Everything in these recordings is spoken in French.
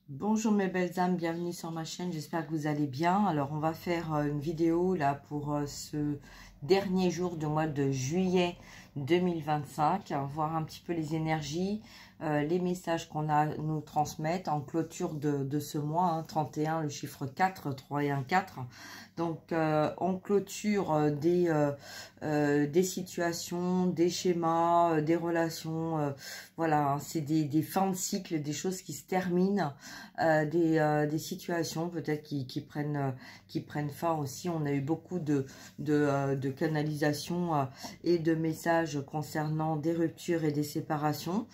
Bonjour mes belles âmes, bienvenue sur ma chaîne, j'espère que vous allez bien. Alors on va faire une vidéo là pour ce dernier jour du mois de juillet 2025, voir un petit peu les énergies, les messages qu'on a à nous transmettre en clôture de ce mois, hein, 31, le chiffre 4, 3 et 1, 4. Donc on clôture des situations, des schémas, des relations, voilà, hein, c'est des fins de cycle, des choses qui se terminent. Des situations peut-être qui prennent fin aussi. On a eu beaucoup de canalisation et de messages concernant des ruptures et des séparations.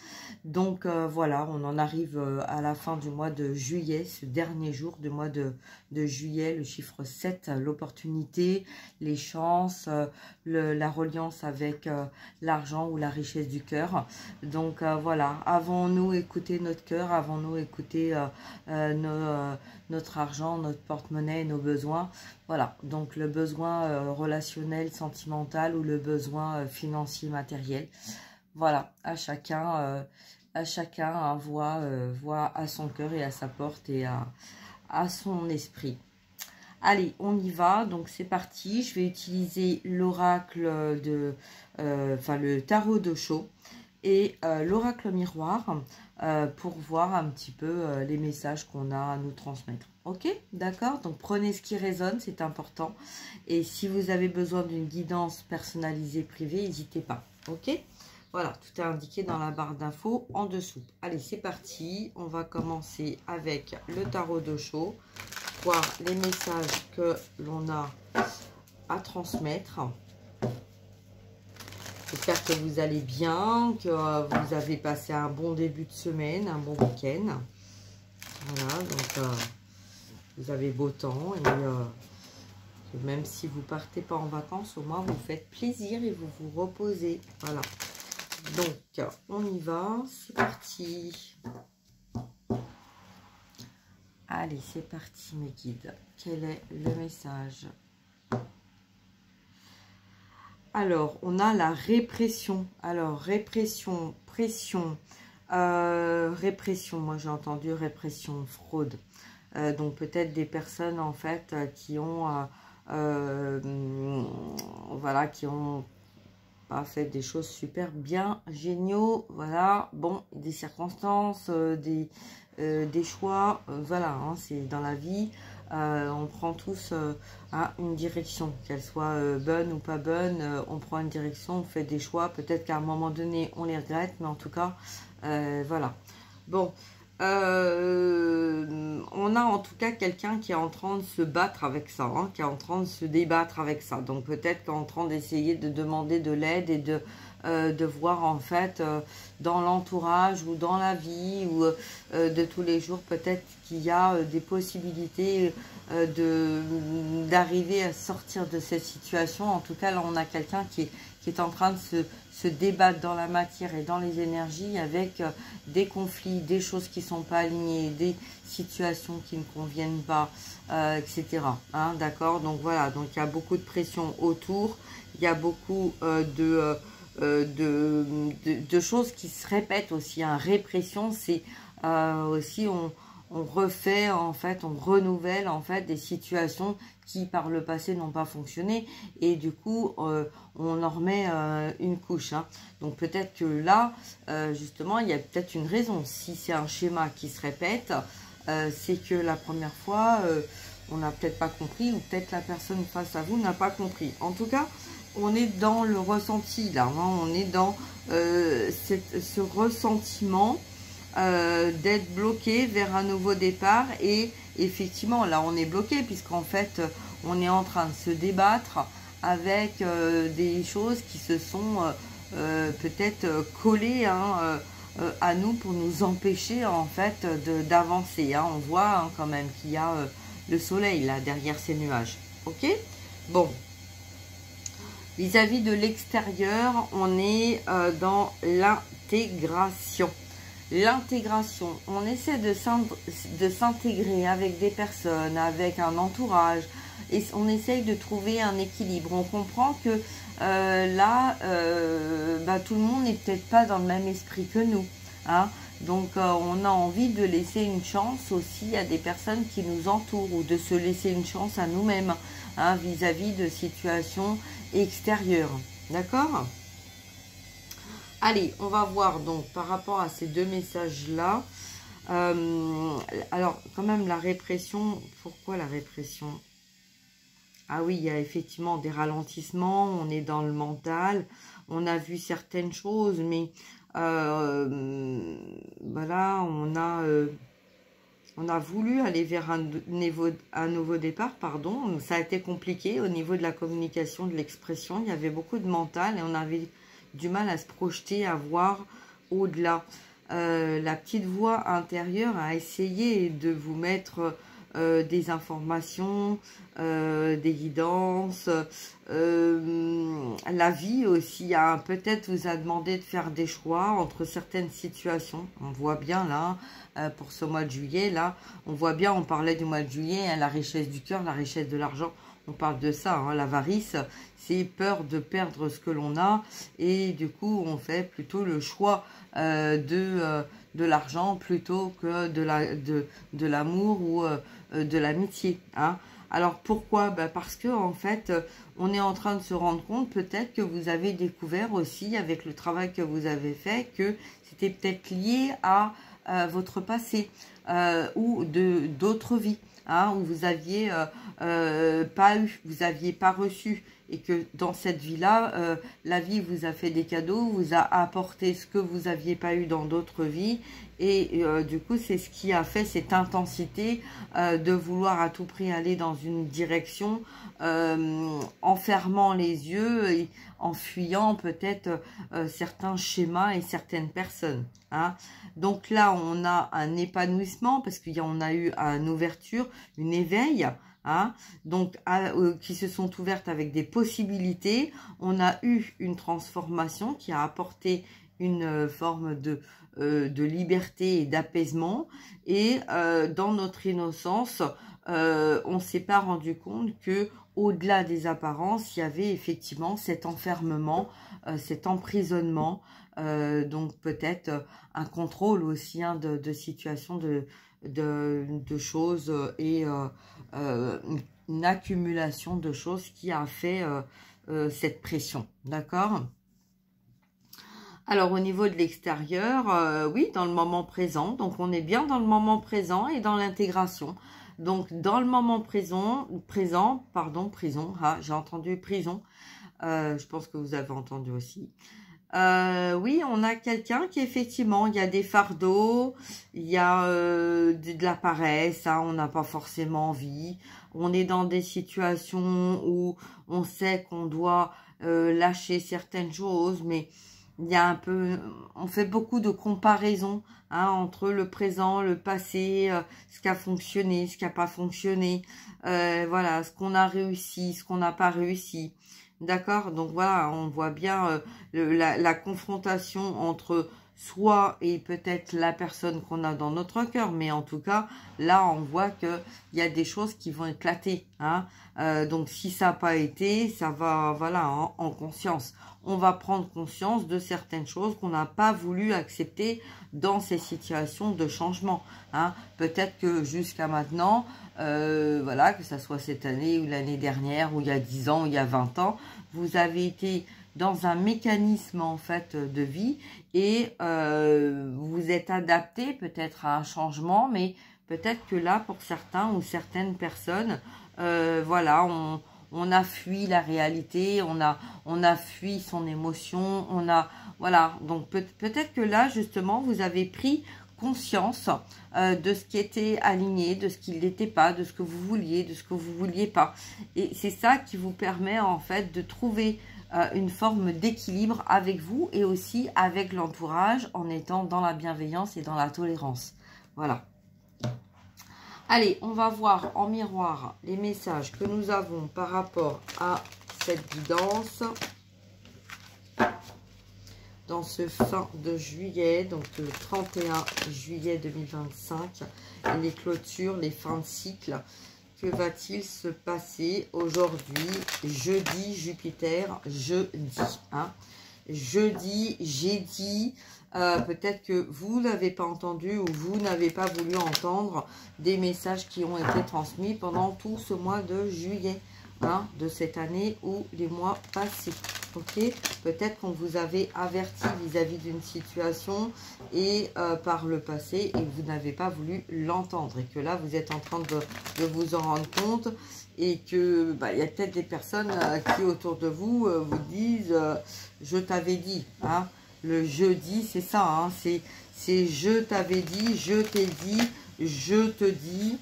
Donc voilà, on en arrive à la fin du mois de juillet, ce dernier jour du mois de juillet, le chiffre 7, l'opportunité, les chances, la reliance avec l'argent ou la richesse du cœur. Donc voilà, avons-nous écouté notre cœur, avons-nous écouté notre argent, notre porte-monnaie, nos besoins. Voilà, donc le besoin relationnel, sentimental ou le besoin financier, matériel. Voilà, à chacun voit à son cœur et à sa porte et à son esprit. Allez, on y va. Donc c'est parti. Je vais utiliser l'oracle le tarot d'Osho et l'oracle miroir pour voir un petit peu les messages qu'on a à nous transmettre. Ok, d'accord? Donc prenez ce qui résonne, c'est important. Et si vous avez besoin d'une guidance personnalisée privée, n'hésitez pas. Ok? Voilà, tout est indiqué dans la barre d'infos en dessous. Allez, c'est parti. On va commencer avec le tarot d'Osho, voir les messages que l'on a à transmettre. J'espère que vous allez bien, que vous avez passé un bon début de semaine, un bon week-end. Voilà, donc vous avez beau temps et même si vous partez pas en vacances, au moins vous faites plaisir et vous vous reposez. Voilà. Donc, on y va, c'est parti. Allez, c'est parti mes guides. Quel est le message ? Alors, on a la répression. Alors, répression, pression, répression. Moi, j'ai entendu répression, fraude. Donc, peut-être des personnes, en fait, qui ont, voilà, qui ont pas fait des choses super bien, géniaux. Voilà, bon, des circonstances, des choix. Voilà, hein, c'est dans la vie. On prend tous une direction, qu'elle soit bonne ou pas bonne, on prend une direction, on fait des choix, peut-être qu'à un moment donné on les regrette, mais en tout cas voilà. Bon, on a en tout cas quelqu'un qui est en train de se battre avec ça, hein, qui est en train de se débattre avec ça, donc peut-être qu'en train d'essayer de demander de l'aide et de voir en fait dans l'entourage ou dans la vie ou de tous les jours, peut-être qu'il y a des possibilités d'arriver à sortir de cette situation. En tout cas, là, on a quelqu'un qui est en train de se débattre dans la matière et dans les énergies avec des conflits, des choses qui ne sont pas alignées, des situations qui ne conviennent pas, etc. Hein, d'accord? Donc voilà, donc il y a beaucoup de pression autour, il y a beaucoup de choses qui se répètent aussi. Hein. Répression, c'est aussi on refait en fait, on renouvelle en fait des situations qui par le passé n'ont pas fonctionné et du coup on en remet une couche. Hein. Donc peut-être que là justement il y a peut-être une raison. Si c'est un schéma qui se répète, c'est que la première fois on n'a peut-être pas compris ou peut-être la personne face à vous n'a pas compris. En tout cas, on est dans le ressenti là, hein, on est dans ce ressentiment d'être bloqué vers un nouveau départ. Et effectivement là on est bloqué puisqu'en fait on est en train de se débattre avec des choses qui se sont peut-être collées, hein, à nous pour nous empêcher en fait d'avancer. Hein. On voit hein, quand même qu'il y a le soleil là derrière ces nuages. Ok, bon. Vis-à-vis de l'extérieur, on est dans l'intégration. L'intégration, on essaie de s'intégrer avec des personnes, avec un entourage, et on essaye de trouver un équilibre. On comprend que là, tout le monde n'est peut-être pas dans le même esprit que nous. Hein. Donc, on a envie de laisser une chance aussi à des personnes qui nous entourent ou de se laisser une chance à nous-mêmes hein, vis-à-vis de situations extérieures. D'accord? Allez, on va voir donc par rapport à ces deux messages-là. Alors, quand même, la répression. Pourquoi la répression? Ah oui, il y a effectivement des ralentissements. On est dans le mental. On a vu certaines choses, mais voilà, on a voulu aller vers un nouveau départ, pardon. Ça a été compliqué au niveau de la communication, de l'expression. Il y avait beaucoup de mental et on avait du mal à se projeter, à voir au-delà. La petite voix intérieure a essayé de vous mettre des informations, des guidances. La vie aussi peut-être vous a demandé de faire des choix entre certaines situations. On voit bien là, pour ce mois de juillet, là, on voit bien, on parlait du mois de juillet, hein, la richesse du cœur, la richesse de l'argent. On parle de ça, hein, l'avarice, c'est peur de perdre ce que l'on a et du coup on fait plutôt le choix de l'argent plutôt que de l'amour ou de l'amitié. Hein. Alors pourquoi? Parce que en fait on est en train de se rendre compte peut-être que vous avez découvert aussi avec le travail que vous avez fait que c'était peut-être lié à votre passé ou d'autres vies. Hein, où vous aviez pas eu, vous aviez pas reçu et que dans cette vie-là, la vie vous a fait des cadeaux, vous a apporté ce que vous aviez pas eu dans d'autres vies et du coup c'est ce qui a fait cette intensité de vouloir à tout prix aller dans une direction en fermant les yeux et en fuyant peut-être certains schémas et certaines personnes. Hein. Donc là, on a un épanouissement parce qu'on a eu une ouverture, une éveil, hein, donc qui se sont ouvertes avec des possibilités. On a eu une transformation qui a apporté une forme de liberté et d'apaisement. Et dans notre innocence, on ne s'est pas rendu compte que au-delà des apparences, il y avait effectivement cet enfermement, cet emprisonnement, donc peut-être un contrôle aussi hein, de situations, de choses et une accumulation de choses qui a fait cette pression. D'accord ? Alors au niveau de l'extérieur, oui, dans le moment présent, donc on est bien dans le moment présent et dans l'intégration. Donc dans le moment présent, prison, ah, j'ai entendu prison, je pense que vous avez entendu aussi. Oui, on a quelqu'un qui effectivement, il y a des fardeaux, il y a de la paresse, hein, on n'a pas forcément envie. On est dans des situations où on sait qu'on doit lâcher certaines choses, mais il y a un peu, on fait beaucoup de comparaisons hein, entre le présent, le passé, ce qui a fonctionné, ce qui n'a pas fonctionné, voilà, ce qu'on a réussi, ce qu'on n'a pas réussi. D'accord, donc voilà, on voit bien la confrontation entre soi et peut-être la personne qu'on a dans notre cœur, mais en tout cas, là, on voit qu'il y a des choses qui vont éclater. Hein. Donc, si ça n'a pas été, ça va, voilà, en conscience. On va prendre conscience de certaines choses qu'on n'a pas voulu accepter dans ces situations de changement. Hein. Peut-être que jusqu'à maintenant, voilà, que ça soit cette année ou l'année dernière, ou il y a 10 ans, ou il y a 20 ans, vous avez été dans un mécanisme en fait de vie et vous êtes adapté peut-être à un changement, mais peut-être que là, pour certains ou certaines personnes, voilà, on a fui la réalité, on a fui son émotion, voilà, donc peut-être que là, justement, vous avez pris conscience de ce qui était aligné, de ce qui ne l'était pas, de ce que vous vouliez, de ce que vous vouliez pas. Et c'est ça qui vous permet, en fait, de trouver une forme d'équilibre avec vous et aussi avec l'entourage en étant dans la bienveillance et dans la tolérance. Voilà. Allez, on va voir en miroir les messages que nous avons par rapport à cette guidance dans ce fin de juillet, donc le 31 juillet 2025, les clôtures, les fins de cycle. Que va-t-il se passer aujourd'hui, jeudi, Jupiter, jeudi hein? jeudi, j'ai dit, peut-être que vous n'avez pas entendu ou vous n'avez pas voulu entendre des messages qui ont été transmis pendant tout ce mois de juillet, hein, de cette année ou les mois passés. Ok, peut-être qu'on vous avait averti vis-à-vis d'une situation et par le passé et vous n'avez pas voulu l'entendre et que là vous êtes en train de vous en rendre compte et que il y a peut-être des personnes qui autour de vous vous disent je t'avais dit, hein. Le jeudi c'est ça, hein, c'est je t'avais dit, je t'ai dit, je te dis.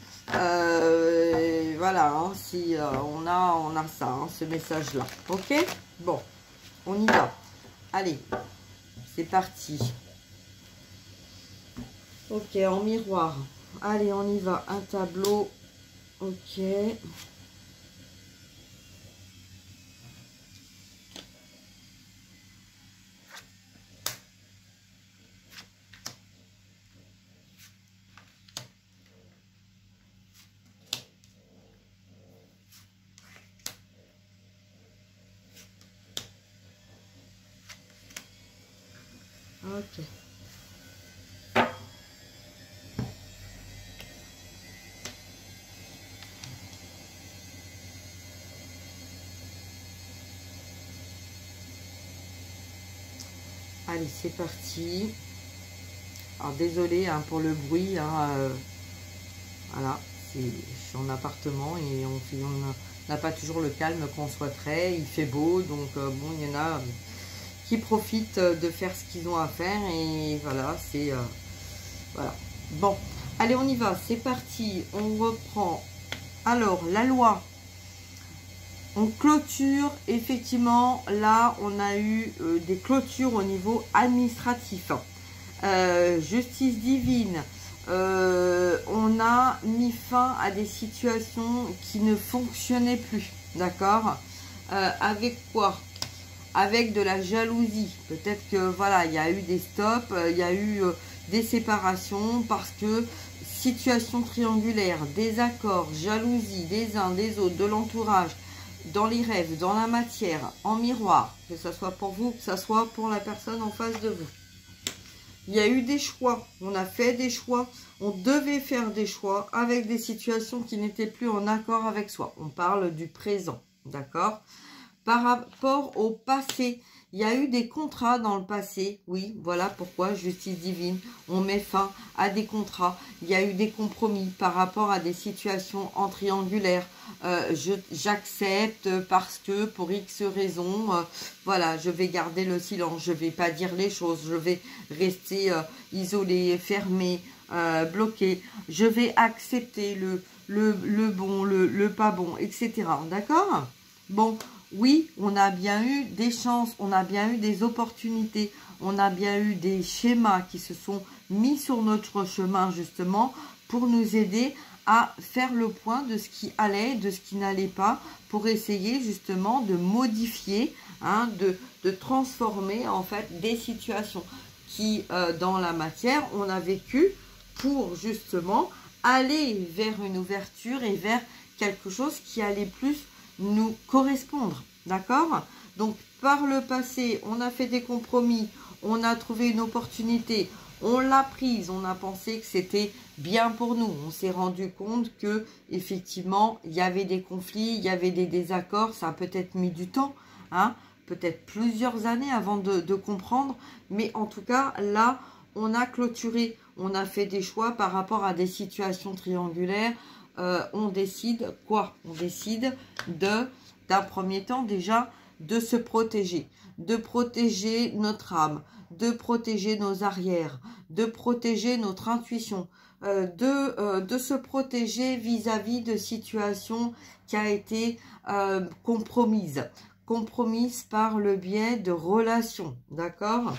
Voilà, hein, si on a ça, hein, ce message là. Ok, bon, on y va. Allez, c'est parti. Ok, en miroir. Allez, on y va. Un tableau. Ok. Ok. Allez, c'est parti. Alors, désolé hein, pour le bruit. Hein, voilà, je suis en appartement et on n'a pas toujours le calme qu'on souhaiterait. Il fait beau, donc bon, il y en a qui profitent de faire ce qu'ils ont à faire. Et voilà, c'est... voilà. Bon, allez, on y va. C'est parti. On reprend. Alors, la loi. On clôture, effectivement, là, on a eu des clôtures au niveau administratif. Justice divine, on a mis fin à des situations qui ne fonctionnaient plus, d'accord? Avec quoi? Avec de la jalousie. Peut-être que, voilà, il y a eu des stops, il y a eu des séparations parce que situation triangulaire, désaccord, jalousie des uns, des autres, de l'entourage, dans les rêves, dans la matière, en miroir, que ce soit pour vous, que ce soit pour la personne en face de vous. Il y a eu des choix, on a fait des choix, on devait faire des choix avec des situations qui n'étaient plus en accord avec soi. On parle du présent, d'accord? Par rapport au passé, il y a eu des contrats dans le passé, oui, voilà pourquoi, justice divine, on met fin à des contrats. Il y a eu des compromis par rapport à des situations en triangulaire. J'accepte parce que pour X raisons, voilà, je vais garder le silence, je vais pas dire les choses, je vais rester isolé, fermé, bloqué. Je vais accepter le bon, le pas bon, etc. D'accord? Bon. Oui, on a bien eu des chances, on a bien eu des opportunités, on a bien eu des schémas qui se sont mis sur notre chemin justement pour nous aider à faire le point de ce qui allait, de ce qui n'allait pas, pour essayer justement de modifier, hein, de transformer en fait des situations qui dans la matière on a vécu pour justement aller vers une ouverture et vers quelque chose qui allait plus nous correspondre, d'accord? Donc par le passé on a fait des compromis, on a trouvé une opportunité, on l'a prise, on a pensé que c'était bien pour nous, on s'est rendu compte que effectivement il y avait des conflits, il y avait des désaccords, ça a peut-être mis du temps, hein, peut-être plusieurs années avant de comprendre, mais en tout cas là on a clôturé, on a fait des choix par rapport à des situations triangulaires. On décide quoi? On décide d'un premier temps déjà de se protéger, de protéger notre âme, de protéger nos arrières, de protéger notre intuition, de se protéger vis-à-vis de situations qui a été compromise par le biais de relations, d'accord?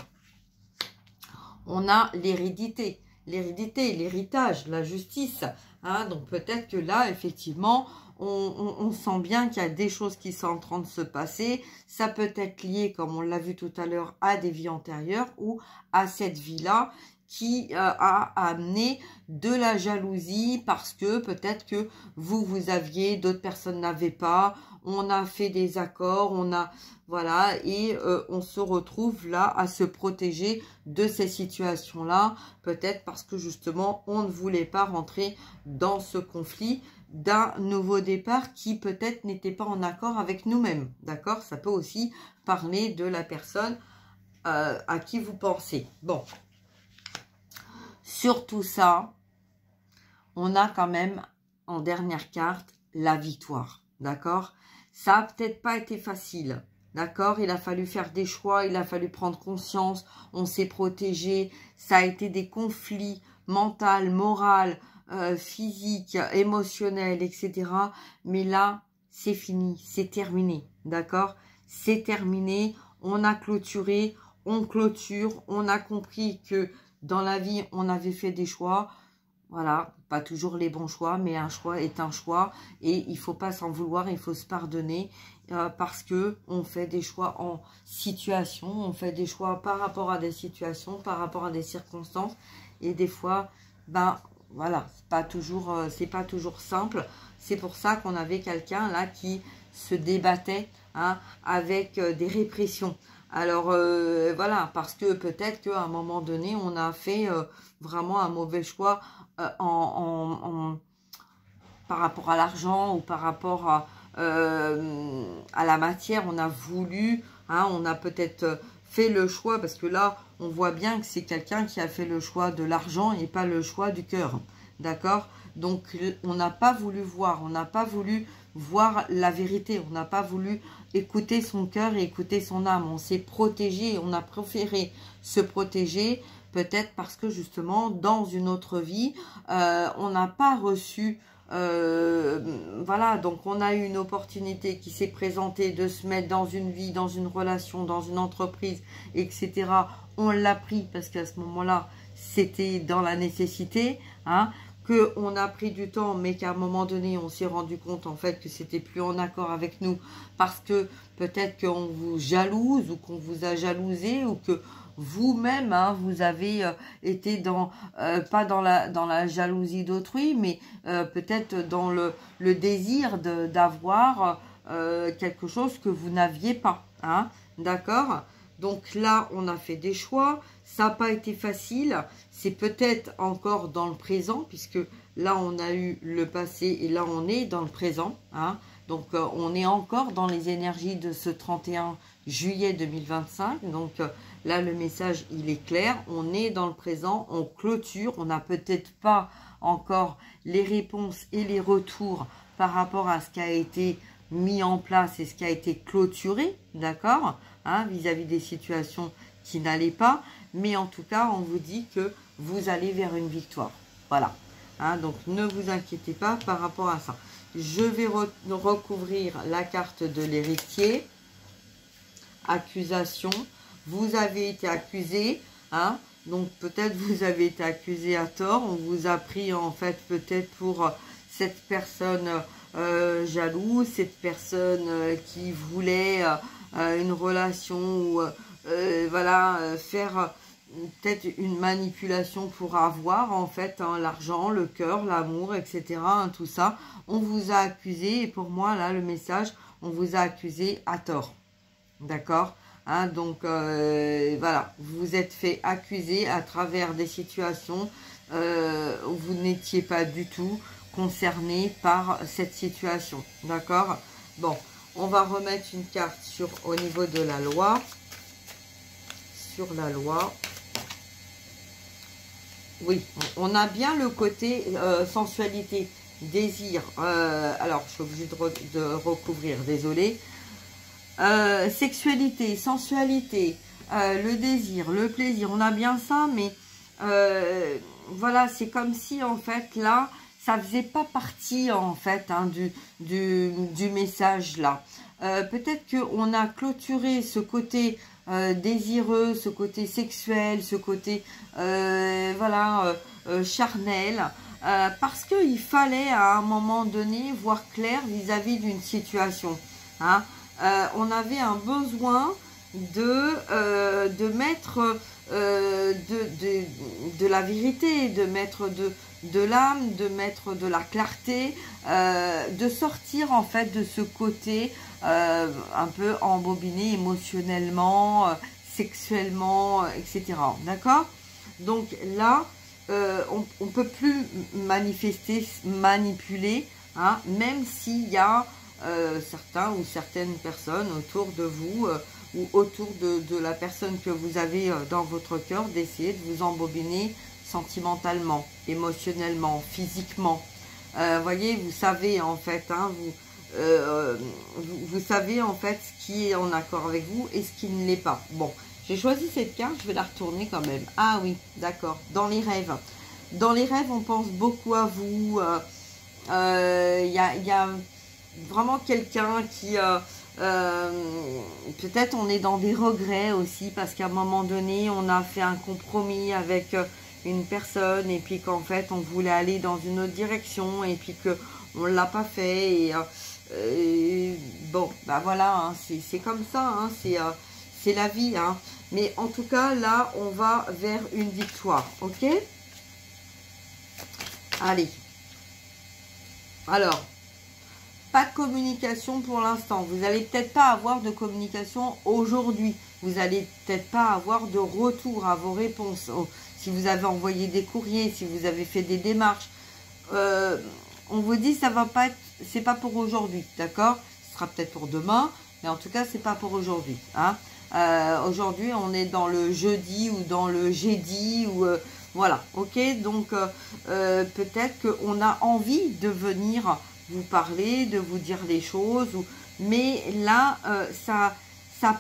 On a l'hérédité, l'héritage, la justice. Hein, donc peut-être que là, effectivement, on sent bien qu'il y a des choses qui sont en train de se passer. Ça peut être lié, comme on l'a vu tout à l'heure, à des vies antérieures ou à cette vie-là qui a amené de la jalousie parce que peut-être que vous aviez, d'autres personnes n'avaient pas, on a fait des accords, voilà, et on se retrouve là à se protéger de ces situations-là, peut-être parce que justement on ne voulait pas rentrer dans ce conflit d'un nouveau départ qui peut-être n'était pas en accord avec nous-mêmes, d'accord? Ça peut aussi parler de la personne à qui vous pensez. Bon, sur tout ça, on a quand même en dernière carte la victoire, d'accord? Ça a peut-être pas été facile, d'accord? Il a fallu faire des choix, il a fallu prendre conscience, on s'est protégé, ça a été des conflits mentaux, moraux, physiques, émotionnels, etc. Mais là, c'est fini, c'est terminé, d'accord? C'est terminé, on a clôturé, on clôture, on a compris que dans la vie, on avait fait des choix. Voilà, pas toujours les bons choix, mais un choix est un choix. Et il ne faut pas s'en vouloir, il faut se pardonner parce que on fait des choix en situation, on fait des choix par rapport à des situations, par rapport à des circonstances. Et des fois, ben voilà, c'est pas toujours simple. C'est pour ça qu'on avait quelqu'un là qui se débattait hein, avec des répressions. Alors, voilà, parce que peut-être qu'à un moment donné, on a fait vraiment un mauvais choix par rapport à l'argent ou par rapport à la matière. On a voulu, hein, on a peut-être fait le choix, parce que là, on voit bien que c'est quelqu'un qui a fait le choix de l'argent et pas le choix du cœur. D'accord? Donc, on n'a pas voulu voir, on n'a pas voulu voir la vérité, on n'a pas voulu écouter son cœur et écouter son âme. On s'est protégé, on a préféré se protéger, peut-être parce que justement, dans une autre vie, on n'a pas reçu... voilà, donc on a eu une opportunité qui s'est présentée de se mettre dans une vie, dans une relation, dans une entreprise, etc. On l'a pris parce qu'à ce moment-là, c'était dans la nécessité, hein, qu'on a pris du temps, mais qu'à un moment donné, on s'est rendu compte en fait que c'était plus en accord avec nous parce que peut-être qu'on vous jalouse ou qu'on vous a jalousé ou que vous-même, hein, vous avez été dans, pas dans la jalousie d'autrui, mais peut-être dans le désir d'avoir quelque chose que vous n'aviez pas, hein, d'accord? Donc là, on a fait des choix, ça n'a pas été facile, c'est peut-être encore dans le présent, puisque là, on a eu le passé et là, on est dans le présent, hein. Donc, on est encore dans les énergies de ce 31 juillet 2025, donc là, le message, il est clair, on est dans le présent, on clôture, on n'a peut-être pas encore les réponses et les retours par rapport à ce qui a été mis en place et ce qui a été clôturé, d'accord, hein, vis-à-vis des situations qui n'allaient pas, mais en tout cas, on vous dit que vous allez vers une victoire, voilà, hein, donc ne vous inquiétez pas par rapport à ça. Je vais recouvrir la carte de l'héritier, accusation, vous avez été accusé, hein, donc peut-être vous avez été accusé à tort, on vous a pris en fait peut-être pour cette personne jalouse, cette personne qui voulait une relation ou voilà, faire peut-être une manipulation pour avoir en fait hein, l'argent, le cœur, l'amour, etc. Hein, tout ça, on vous a accusé et pour moi là le message, on vous a accusé à tort, d'accord, hein, donc voilà, vous vous êtes fait accuser à travers des situations où vous n'étiez pas du tout concerné par cette situation, d'accord. Bon, on va remettre une carte au niveau de la loi, sur la loi. Oui, on a bien le côté sensualité, désir. Alors, je suis obligée de recouvrir, désolé. Sexualité, sensualité, le désir, le plaisir. On a bien ça, mais voilà, c'est comme si, en fait, là, ça faisait pas partie, en fait, hein, du message, là. Peut-être qu'on a clôturé ce côté désireux, ce côté sexuel, ce côté voilà charnel, parce qu'il fallait à un moment donné voir clair vis-à-vis d'une situation, hein. On avait un besoin de mettre de la vérité, de mettre de l'âme, de mettre de la clarté, de sortir en fait de ce côté un peu embobiné émotionnellement, sexuellement, etc. D'accord? Donc là, on ne peut plus manifester, manipuler, hein, même s'il y a certains ou certaines personnes autour de vous ou autour de la personne que vous avez dans votre cœur, d'essayer de vous embobiner sentimentalement, émotionnellement, physiquement. Voyez, vous savez en fait, hein, vous savez en fait ce qui est en accord avec vous et ce qui ne l'est pas. Bon, j'ai choisi cette carte, je vais la retourner quand même. Ah oui, d'accord, dans les rêves. Dans les rêves, on pense beaucoup à vous. Y a vraiment quelqu'un qui... peut-être on est dans des regrets aussi parce qu'à un moment donné, on a fait un compromis avec une personne et puis qu'en fait, on voulait aller dans une autre direction et puis qu'on ne l'a pas fait. Et bon, bah voilà, hein, c'est comme ça, hein, c'est la vie. Hein. Mais en tout cas, là, on va vers une victoire, ok? Allez. Alors, pas de communication pour l'instant. Vous n'allez peut-être pas avoir de communication aujourd'hui. Vous n'allez peut-être pas avoir de retour à vos réponses. Si vous avez envoyé des courriers, si vous avez fait des démarches, on vous dit ça va pas être, c'est pas pour aujourd'hui, d'accord? Ce sera peut-être pour demain, mais en tout cas c'est pas pour aujourd'hui. Hein. Aujourd'hui on est dans le jeudi ou dans le jeudi ou voilà, ok. Donc peut-être qu'on a envie de venir vous parler, de vous dire les choses, mais là ça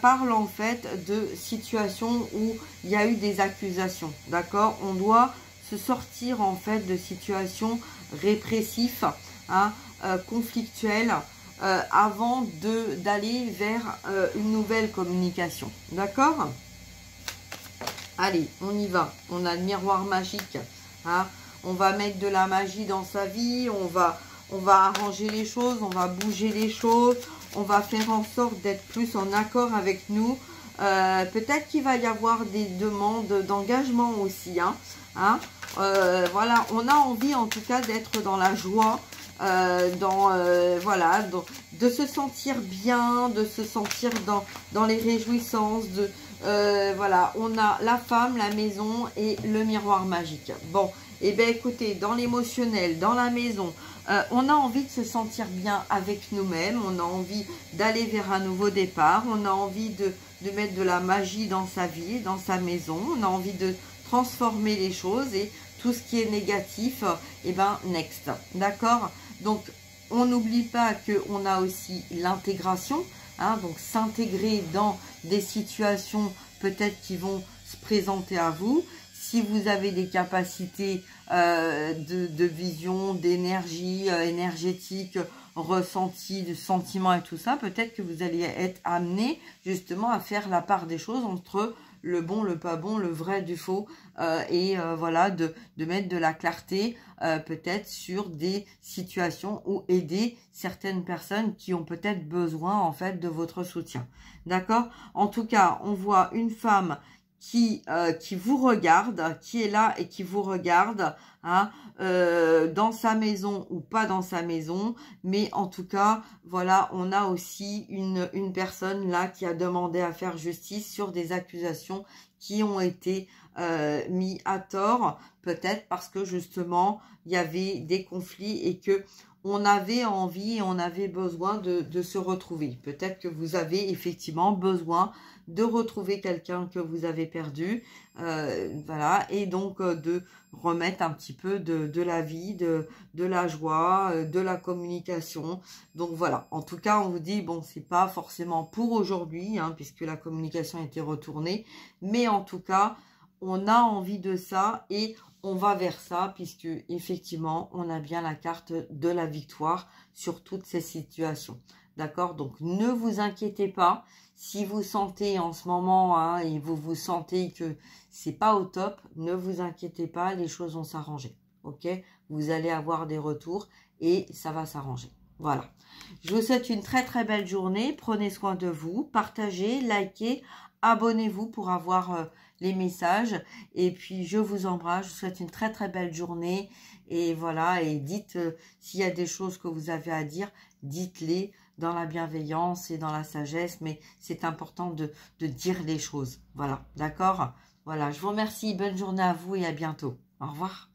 parle en fait de situations où il y a eu des accusations, d'accord? On doit se sortir en fait de situations répressives, hein, conflictuelles, avant d'aller vers une nouvelle communication, d'accord? Allez, on y va. On a le miroir magique, hein. On va mettre de la magie dans sa vie, on va arranger les choses, on va bouger les choses, on va faire en sorte d'être plus en accord avec nous. Peut-être qu'il va y avoir des demandes d'engagement aussi. Voilà, on a envie en tout cas d'être dans la joie, voilà, de se sentir bien, de se sentir dans les réjouissances. Voilà, on a la femme, la maison et le miroir magique. Bon, et bien écoutez, dans l'émotionnel, dans la maison, on a envie de se sentir bien avec nous-mêmes, on a envie d'aller vers un nouveau départ, on a envie de mettre de la magie dans sa vie, dans sa maison, on a envie de transformer les choses et tout ce qui est négatif, et ben next, d'accord? Donc on n'oublie pas qu'on a aussi l'intégration, hein, donc s'intégrer dans des situations peut-être qui vont se présenter à vous. Si vous avez des capacités de vision, d'énergie, énergétique, ressenti, de sentiments et tout ça, peut-être que vous allez être amené justement à faire la part des choses entre le bon, le pas bon, le vrai du faux, et voilà, de mettre de la clarté peut-être sur des situations ou aider certaines personnes qui ont peut-être besoin en fait de votre soutien. D'accord? En tout cas, on voit une femme qui vous regarde, qui est là et qui vous regarde, hein, dans sa maison ou pas dans sa maison, mais en tout cas, voilà, on a aussi une personne là qui a demandé à faire justice sur des accusations qui ont été mis à tort, peut-être parce que justement, il y avait des conflits et que on avait envie et on avait besoin de se retrouver. Peut-être que vous avez effectivement besoin de retrouver quelqu'un que vous avez perdu, voilà, et donc de remettre un petit peu de la vie, de la joie, de la communication. Donc voilà, en tout cas, on vous dit, bon, c'est pas forcément pour aujourd'hui, hein, puisque la communication a été retournée, mais en tout cas, on a envie de ça et on va vers ça, puisque effectivement, on a bien la carte de la victoire sur toutes ces situations. D'accord? Donc, ne vous inquiétez pas. Si vous sentez en ce moment, hein, et vous sentez que c'est pas au top, ne vous inquiétez pas, les choses vont s'arranger. Ok? Vous allez avoir des retours et ça va s'arranger. Voilà. Je vous souhaite une très très belle journée. Prenez soin de vous. Partagez, likez, abonnez-vous pour avoir les messages. Et puis, je vous embrasse. Je vous souhaite une très, très belle journée. Et voilà, et dites, s'il y a des choses que vous avez à dire, dites-les dans la bienveillance et dans la sagesse. Mais c'est important de dire les choses. Voilà, d'accord? Voilà, je vous remercie. Bonne journée à vous et à bientôt. Au revoir.